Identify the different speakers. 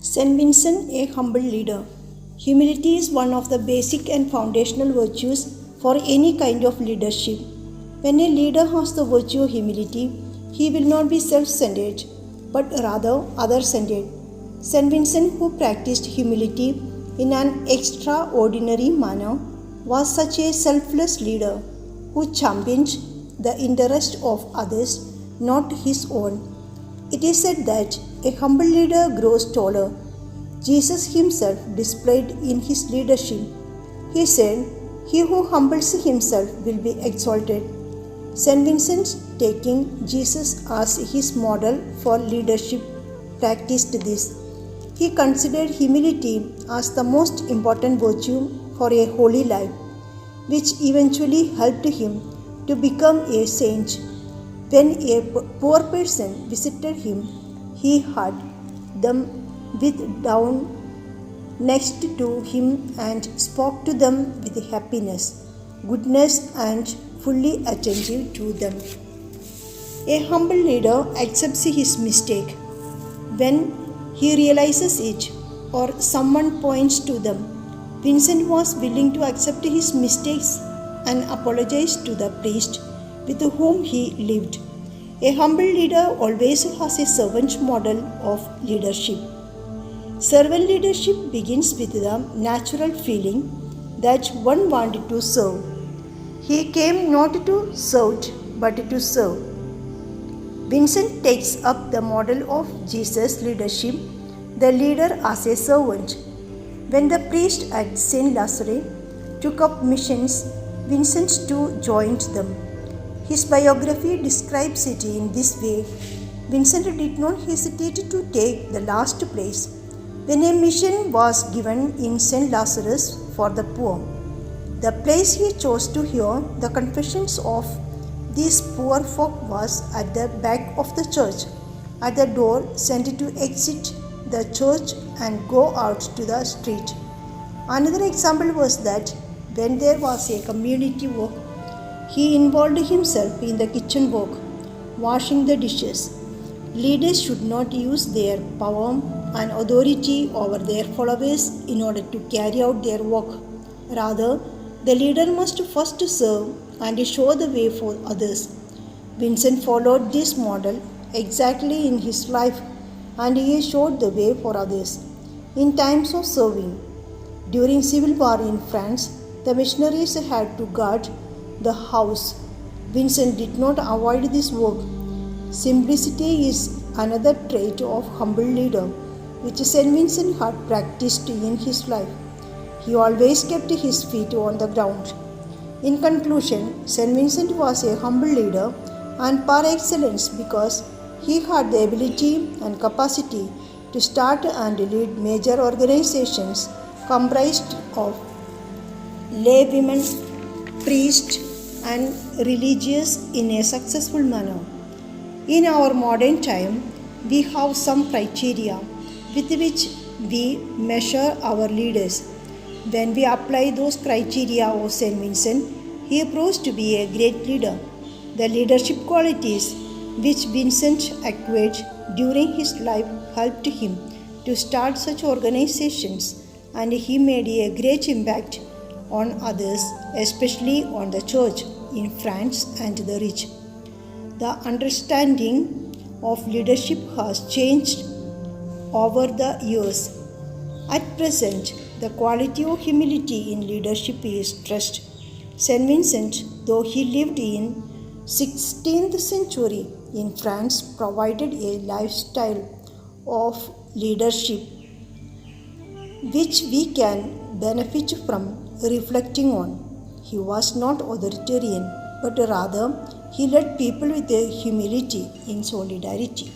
Speaker 1: Saint Vincent, a humble leader. Humility is one of the basic and foundational virtues for any kind of leadership. When a leader has the virtue of humility, he will not be self-centered, but rather other-centered. Saint Vincent, who practiced humility in an extraordinary manner, was such a selfless leader who championed the interest of others, not his own. It is said that a humble leader grows taller. Jesus himself displayed in his leadership. He said, "He who humbles himself will be exalted." Saint Vincent, taking Jesus as his model for leadership, practiced this. He considered humility as the most important virtue for a holy life, which eventually helped him to become a saint. When a poor person visited him, he had them with down next to him and spoke to them with happiness, goodness, and fully attentive to them. A humble leader accepts his mistake when he realizes it or someone points to them. Vincent was willing to accept his mistakes and apologize to the priest with whom he lived. A humble leader always has a servant model of leadership. Servant leadership begins with the natural feeling that one wanted to serve. He came not to serve but to serve. Vincent takes up the model of Jesus' leadership, the leader as a servant. When the priest at St. Lazare took up missions, Vincent too joined them. His biography describes it in this way. Vincent did not hesitate to take the last place when a mission was given in St. Lazarus for the poor. The place he chose to hear the confessions of these poor folk was at the back of the church, at the door sent to exit the church and go out to the street. Another example was that when there was a community work, he involved himself in the kitchen work, washing the dishes. Leaders should not use their power and authority over their followers in order to carry out their work. Rather, the leader must first serve and show the way for others. Vincent followed this model exactly in his life, and he showed the way for others. In times of serving, during civil war in France, the missionaries had to guard the house. Vincent did not avoid this work. Simplicity is another trait of humble leader, which Saint Vincent had practiced in his life. He always kept his feet on the ground. In conclusion, Saint Vincent was a humble leader and par excellence because he had the ability and capacity to start and lead major organizations comprised of lay women, priests, and religious in a successful manner. In our modern time, we have some criteria with which we measure our leaders. When we apply those criteria of Saint Vincent, he proves to be a great leader. The leadership qualities which Vincent acquired during his life helped him to start such organizations, and he made a great impact on others, especially on the church in France and the rich. The understanding of leadership has changed over the years. At present, the quality of humility in leadership is trust. Saint Vincent, though he lived in 16th century in France, provided a lifestyle of leadership which we can benefit from reflecting on. He was not authoritarian, but rather he led people with humility in solidarity.